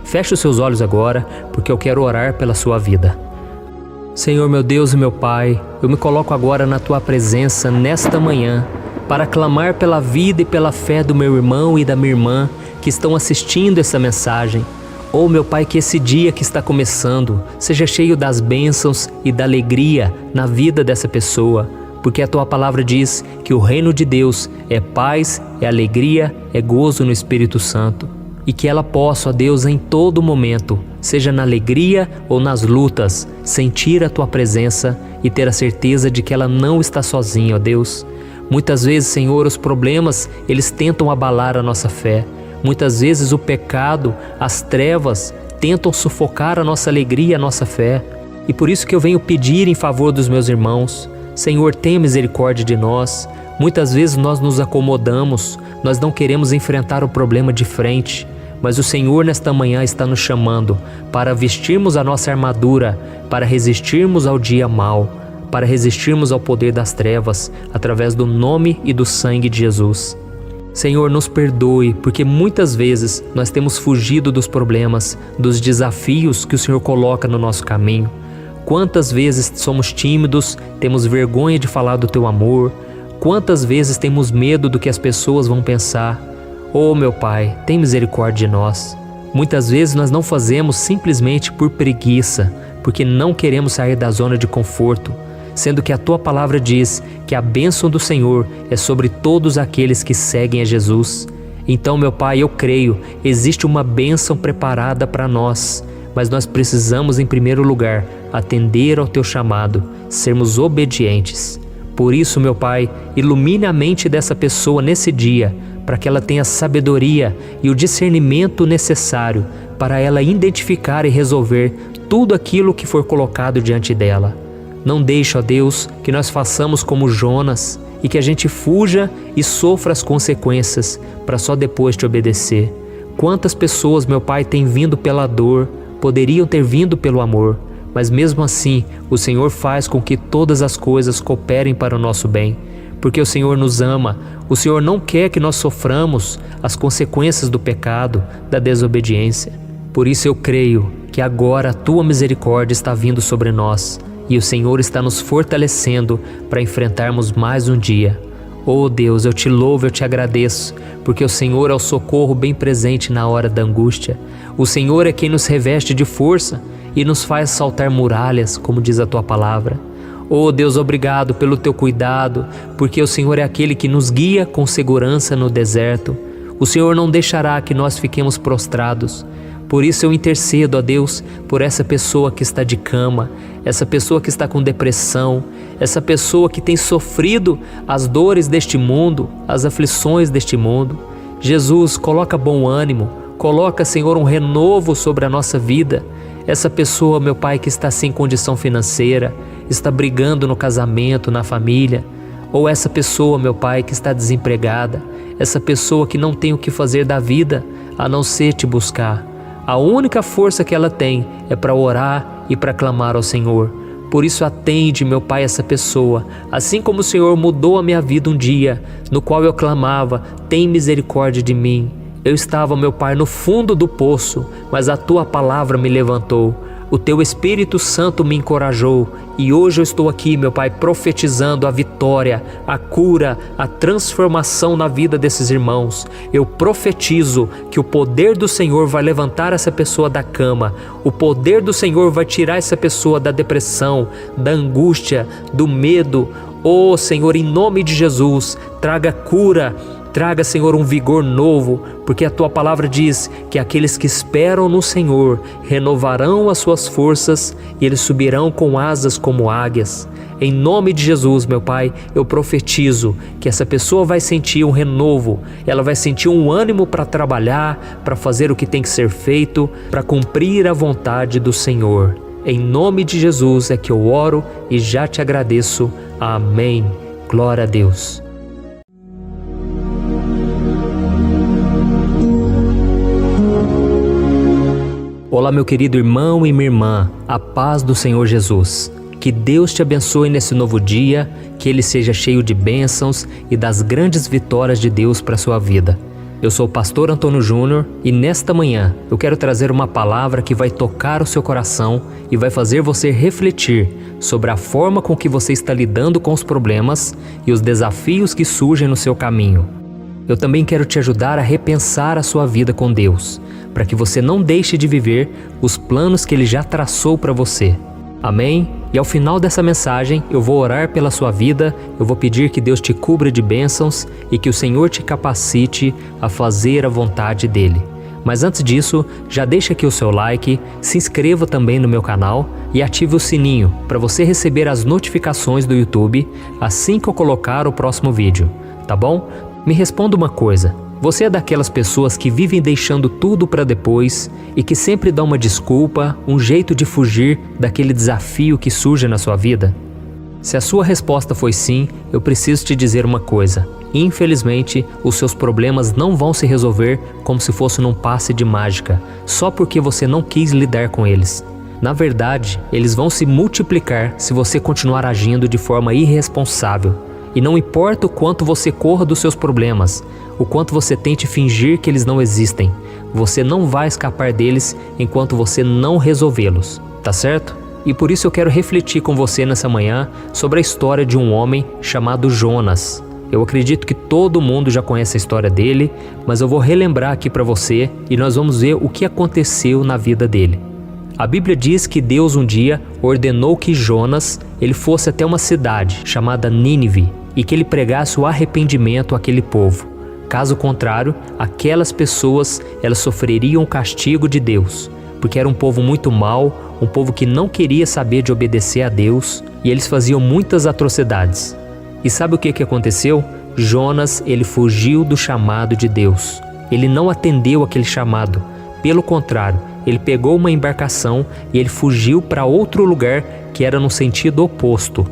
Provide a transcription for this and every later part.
Feche os seus olhos agora, porque eu quero orar pela sua vida. Senhor, meu Deus e meu Pai, eu me coloco agora na Tua presença nesta manhã para clamar pela vida e pela fé do meu irmão e da minha irmã que estão assistindo essa mensagem. Oh, meu Pai, que esse dia que está começando seja cheio das bênçãos e da alegria na vida dessa pessoa, porque a Tua palavra diz que o reino de Deus é paz, é alegria, é gozo no Espírito Santo. E que ela possa, ó Deus, em todo momento, seja na alegria ou nas lutas, sentir a Tua presença e ter a certeza de que ela não está sozinha, ó Deus. Muitas vezes, Senhor, os problemas, eles tentam abalar a nossa fé. Muitas vezes o pecado, as trevas, tentam sufocar a nossa alegria, a nossa fé. E por isso que eu venho pedir em favor dos meus irmãos. Senhor, tenha misericórdia de nós. Muitas vezes nós nos acomodamos, nós não queremos enfrentar o problema de frente. Mas o Senhor nesta manhã está nos chamando para vestirmos a nossa armadura, para resistirmos ao dia mau, para resistirmos ao poder das trevas, através do nome e do sangue de Jesus. Senhor, nos perdoe, porque muitas vezes nós temos fugido dos problemas, dos desafios que o Senhor coloca no nosso caminho. Quantas vezes somos tímidos, temos vergonha de falar do Teu amor, quantas vezes temos medo do que as pessoas vão pensar. Oh, meu Pai, tem misericórdia de nós. Muitas vezes nós não fazemos simplesmente por preguiça, porque não queremos sair da zona de conforto, sendo que a Tua palavra diz que a bênção do Senhor é sobre todos aqueles que seguem a Jesus. Então, meu Pai, eu creio, existe uma bênção preparada para nós, mas nós precisamos, em primeiro lugar, atender ao Teu chamado, sermos obedientes. Por isso, meu Pai, ilumine a mente dessa pessoa nesse dia, para que ela tenha sabedoria e o discernimento necessário para ela identificar e resolver tudo aquilo que for colocado diante dela. Não deixe, ó Deus, que nós façamos como Jonas e que a gente fuja e sofra as consequências para só depois te obedecer. Quantas pessoas, meu Pai, têm vindo pela dor, poderiam ter vindo pelo amor, mas mesmo assim o Senhor faz com que todas as coisas cooperem para o nosso bem. Porque o Senhor nos ama, o Senhor não quer que nós soframos as consequências do pecado, da desobediência. Por isso eu creio que agora a Tua misericórdia está vindo sobre nós e o Senhor está nos fortalecendo para enfrentarmos mais um dia. Oh Deus, eu Te louvo, eu Te agradeço, porque o Senhor é o socorro bem presente na hora da angústia. O Senhor é quem nos reveste de força e nos faz saltar muralhas, como diz a Tua palavra. Oh Deus, obrigado pelo Teu cuidado, porque o Senhor é aquele que nos guia com segurança no deserto. O Senhor não deixará que nós fiquemos prostrados. Por isso eu intercedo, ó Deus, por essa pessoa que está de cama, essa pessoa que está com depressão, essa pessoa que tem sofrido as dores deste mundo, as aflições deste mundo. Jesus, coloca bom ânimo, coloca, Senhor, um renovo sobre a nossa vida. Essa pessoa, meu Pai, que está sem condição financeira, está brigando no casamento, na família, ou essa pessoa, meu Pai, que está desempregada, essa pessoa que não tem o que fazer da vida a não ser Te buscar. A única força que ela tem é para orar e para clamar ao Senhor. Por isso atende, meu Pai, essa pessoa, assim como o Senhor mudou a minha vida um dia, no qual eu clamava, tem misericórdia de mim. Eu estava, meu Pai, no fundo do poço, mas a Tua palavra me levantou. O Teu Espírito Santo me encorajou e hoje eu estou aqui, meu Pai, profetizando a vitória, a cura, a transformação na vida desses irmãos. Eu profetizo que o poder do Senhor vai levantar essa pessoa da cama, o poder do Senhor vai tirar essa pessoa da depressão, da angústia, do medo. Oh Senhor, em nome de Jesus, traga cura, traga, Senhor, um vigor novo, porque a Tua palavra diz que aqueles que esperam no Senhor renovarão as suas forças e eles subirão com asas como águias. Em nome de Jesus, meu Pai, eu profetizo que essa pessoa vai sentir um renovo, ela vai sentir um ânimo para trabalhar, para fazer o que tem que ser feito, para cumprir a vontade do Senhor. Em nome de Jesus é que eu oro e já Te agradeço. Amém. Glória a Deus. Olá, meu querido irmão e minha irmã, a paz do Senhor Jesus. Que Deus te abençoe nesse novo dia, que ele seja cheio de bênçãos e das grandes vitórias de Deus para a sua vida. Eu sou o pastor Antônio Júnior e nesta manhã eu quero trazer uma palavra que vai tocar o seu coração e vai fazer você refletir sobre a forma com que você está lidando com os problemas e os desafios que surgem no seu caminho. Eu também quero te ajudar a repensar a sua vida com Deus, para que você não deixe de viver os planos que Ele já traçou para você. Amém? E ao final dessa mensagem eu vou orar pela sua vida, eu vou pedir que Deus te cubra de bênçãos e que o Senhor te capacite a fazer a vontade dEle. Mas antes disso, já deixa aqui o seu like, se inscreva também no meu canal e ative o sininho para você receber as notificações do YouTube assim que eu colocar o próximo vídeo, tá bom? Me responda uma coisa, você é daquelas pessoas que vivem deixando tudo para depois e que sempre dá uma desculpa, um jeito de fugir daquele desafio que surge na sua vida? Se a sua resposta foi sim, eu preciso te dizer uma coisa. Infelizmente, os seus problemas não vão se resolver como se fosse num passe de mágica, só porque você não quis lidar com eles. Na verdade, eles vão se multiplicar se você continuar agindo de forma irresponsável. E não importa o quanto você corra dos seus problemas, o quanto você tente fingir que eles não existem, você não vai escapar deles enquanto você não resolvê-los, tá certo? E por isso eu quero refletir com você nessa manhã sobre a história de um homem chamado Jonas. Eu acredito que todo mundo já conhece a história dele, mas eu vou relembrar aqui para você e nós vamos ver o que aconteceu na vida dele. A Bíblia diz que Deus um dia ordenou que Jonas ele fosse até uma cidade chamada Nínive e que ele pregasse o arrependimento àquele povo. Caso contrário, aquelas pessoas elas sofreriam o castigo de Deus, porque era um povo muito mau, um povo que não queria saber de obedecer a Deus e eles faziam muitas atrocidades. E sabe o que aconteceu? Jonas ele fugiu do chamado de Deus. Ele não atendeu aquele chamado. Pelo contrário, ele pegou uma embarcação e ele fugiu para outro lugar que era no sentido oposto.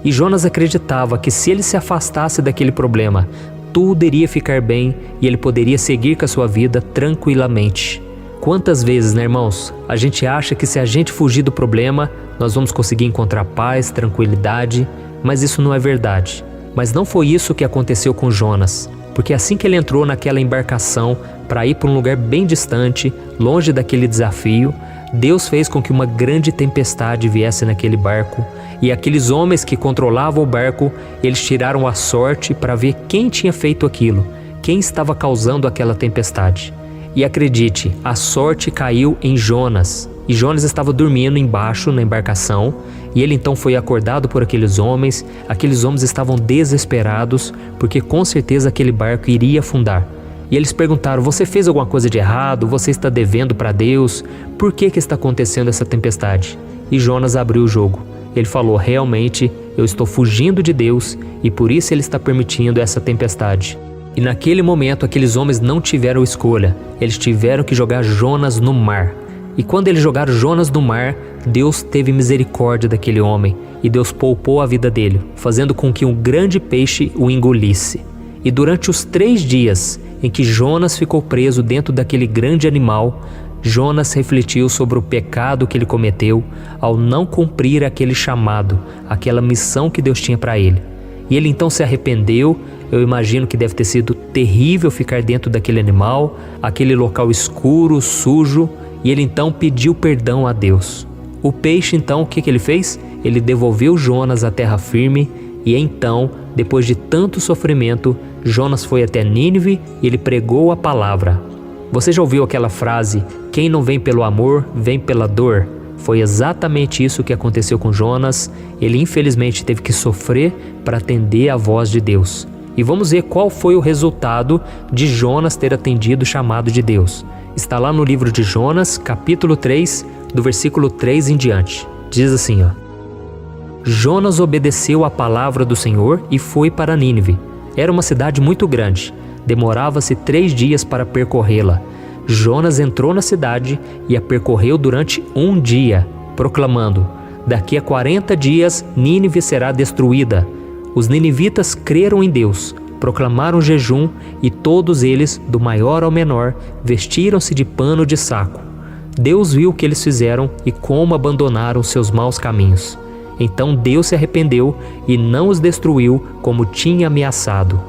E Jonas acreditava que se ele se afastasse daquele problema, tudo iria ficar bem e ele poderia seguir com a sua vida tranquilamente. Quantas vezes, né, irmãos, a gente acha que se a gente fugir do problema, nós vamos conseguir encontrar paz, tranquilidade, mas isso não é verdade. Mas não foi isso que aconteceu com Jonas, porque assim que ele entrou naquela embarcação para ir para um lugar bem distante, longe daquele desafio, Deus fez com que uma grande tempestade viesse naquele barco e aqueles homens que controlavam o barco, eles tiraram a sorte para ver quem tinha feito aquilo, quem estava causando aquela tempestade. E acredite, a sorte caiu em Jonas. E Jonas estava dormindo embaixo na embarcação e ele então foi acordado por aqueles homens estavam desesperados porque com certeza aquele barco iria afundar. E eles perguntaram, você fez alguma coisa de errado? Você está devendo para Deus? Por que está acontecendo essa tempestade? E Jonas abriu o jogo. Ele falou, realmente eu estou fugindo de Deus e por isso ele está permitindo essa tempestade. E naquele momento aqueles homens não tiveram escolha, eles tiveram que jogar Jonas no mar. E quando eles jogaram Jonas no mar, Deus teve misericórdia daquele homem e Deus poupou a vida dele, fazendo com que um grande peixe o engolisse. E durante os 3 dias em que Jonas ficou preso dentro daquele grande animal, Jonas refletiu sobre o pecado que ele cometeu ao não cumprir aquele chamado, aquela missão que Deus tinha para ele. E ele então se arrependeu. Eu imagino que deve ter sido terrível ficar dentro daquele animal, aquele local escuro, sujo, e ele então pediu perdão a Deus. O peixe então, o que ele fez? Ele devolveu Jonas à terra firme e então, depois de tanto sofrimento, Jonas foi até Nínive e ele pregou a palavra. Você já ouviu aquela frase, quem não vem pelo amor, vem pela dor? Foi exatamente isso que aconteceu com Jonas. Ele infelizmente teve que sofrer para atender a voz de Deus. E vamos ver qual foi o resultado de Jonas ter atendido o chamado de Deus. Está lá no livro de Jonas, capítulo 3, do versículo 3 em diante. Diz assim, Jonas obedeceu à palavra do Senhor e foi para Nínive. Era uma cidade muito grande. Demorava-se 3 dias para percorrê-la. Jonas entrou na cidade e a percorreu durante 1 dia, proclamando, daqui a 40 dias Nínive será destruída. Os ninivitas creram em Deus, proclamaram jejum e todos eles, do maior ao menor, vestiram-se de pano de saco. Deus viu o que eles fizeram e como abandonaram seus maus caminhos. Então Deus se arrependeu e não os destruiu como tinha ameaçado.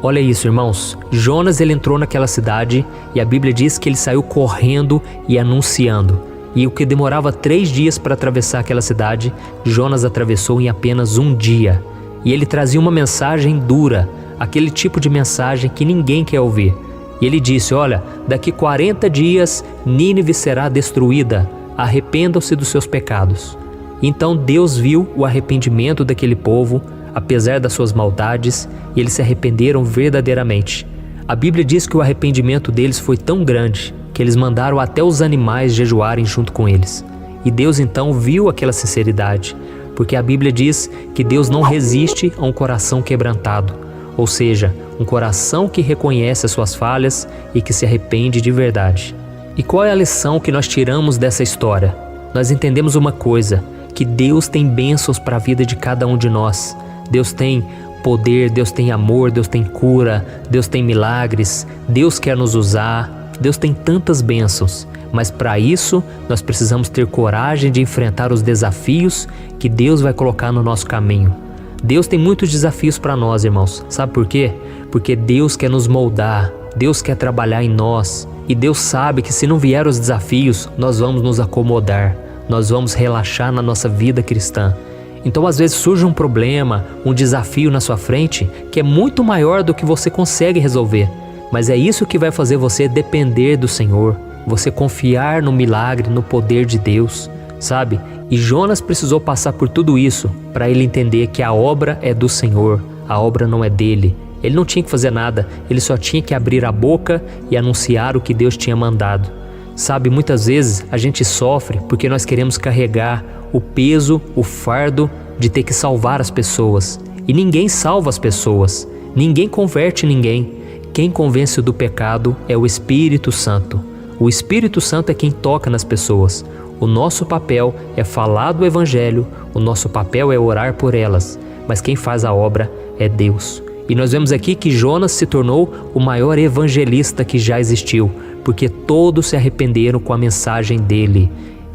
Olha isso, irmãos. Jonas, ele entrou naquela cidade e a Bíblia diz que ele saiu correndo e anunciando. E o que demorava 3 dias para atravessar aquela cidade, Jonas atravessou em apenas 1 dia. E ele trazia uma mensagem dura, aquele tipo de mensagem que ninguém quer ouvir. E ele disse, olha, daqui 40 dias Nínive será destruída, arrependam-se dos seus pecados. Então Deus viu o arrependimento daquele povo, apesar das suas maldades, e eles se arrependeram verdadeiramente. A Bíblia diz que o arrependimento deles foi tão grande que eles mandaram até os animais jejuarem junto com eles. E Deus então viu aquela sinceridade, porque a Bíblia diz que Deus não resiste a um coração quebrantado, ou seja, um coração que reconhece as suas falhas e que se arrepende de verdade. E qual é a lição que nós tiramos dessa história? Nós entendemos uma coisa, que Deus tem bênçãos para a vida de cada um de nós. Deus tem poder, Deus tem amor, Deus tem cura, Deus tem milagres, Deus quer nos usar, Deus tem tantas bênçãos. Mas para isso, nós precisamos ter coragem de enfrentar os desafios que Deus vai colocar no nosso caminho. Deus tem muitos desafios para nós, irmãos. Sabe por quê? Porque Deus quer nos moldar, Deus quer trabalhar em nós. E Deus sabe que se não vier os desafios, nós vamos nos acomodar, nós vamos relaxar na nossa vida cristã. Então às vezes surge um problema, um desafio na sua frente que é muito maior do que você consegue resolver. Mas é isso que vai fazer você depender do Senhor, você confiar no milagre, no poder de Deus, sabe? E Jonas precisou passar por tudo isso para ele entender que a obra é do Senhor, a obra não é dele. Ele não tinha que fazer nada, ele só tinha que abrir a boca e anunciar o que Deus tinha mandado. Sabe, muitas vezes a gente sofre porque nós queremos carregar o peso, o fardo de ter que salvar as pessoas. E ninguém salva as pessoas, ninguém converte ninguém. Quem convence do pecado é o Espírito Santo. O Espírito Santo é quem toca nas pessoas. O nosso papel é falar do Evangelho, o nosso papel é orar por elas, mas quem faz a obra é Deus. E nós vemos aqui que Jonas se tornou o maior evangelista que já existiu, porque todos se arrependeram com a mensagem dele.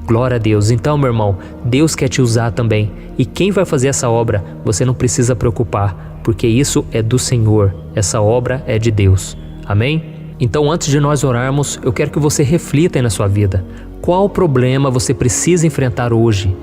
Glória a Deus. Então, meu irmão, Deus quer te usar também. E quem vai fazer essa obra, você não precisa preocupar, porque isso é do Senhor, essa obra é de Deus. Amém? Então, antes de nós orarmos, eu quero que você reflita aí na sua vida. Qual problema você precisa enfrentar hoje?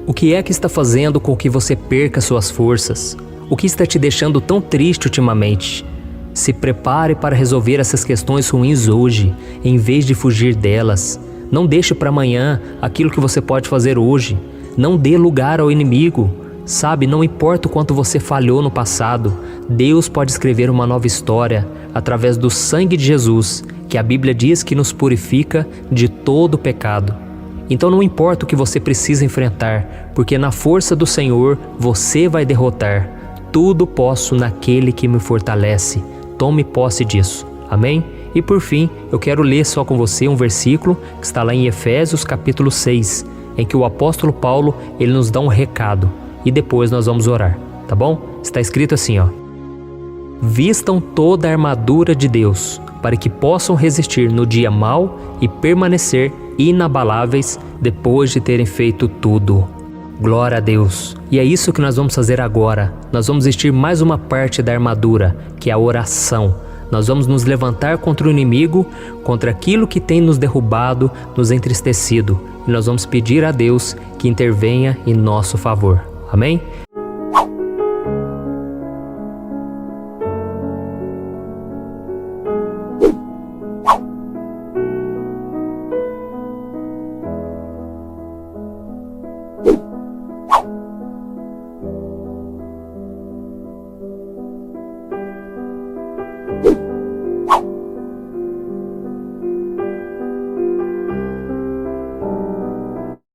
O que é que está fazendo com que você perca suas forças? O que está te deixando tão triste ultimamente? Se prepare para resolver essas questões ruins hoje, em vez de fugir delas. Não deixe para amanhã aquilo que você pode fazer hoje. Não dê lugar ao inimigo. Sabe, não importa o quanto você falhou no passado, Deus pode escrever uma nova história através do sangue de Jesus, que a Bíblia diz que nos purifica de todo pecado. Então não importa o que você precisa enfrentar, porque na força do Senhor você vai derrotar. Tudo posso naquele que me fortalece. Tome posse disso. Amém? E por fim, eu quero ler só com você um versículo que está lá em Efésios capítulo 6, em que o apóstolo Paulo, ele nos dá um recado. E depois nós vamos orar, tá bom? Está escrito assim, ó. Vistam toda a armadura de Deus, para que possam resistir no dia mau e permanecer inabaláveis depois de terem feito tudo. Glória a Deus. E é isso que nós vamos fazer agora. Nós vamos vestir mais uma parte da armadura, que é a oração. Nós vamos nos levantar contra o inimigo, contra aquilo que tem nos derrubado, nos entristecido. E nós vamos pedir a Deus que intervenha em nosso favor. Amém?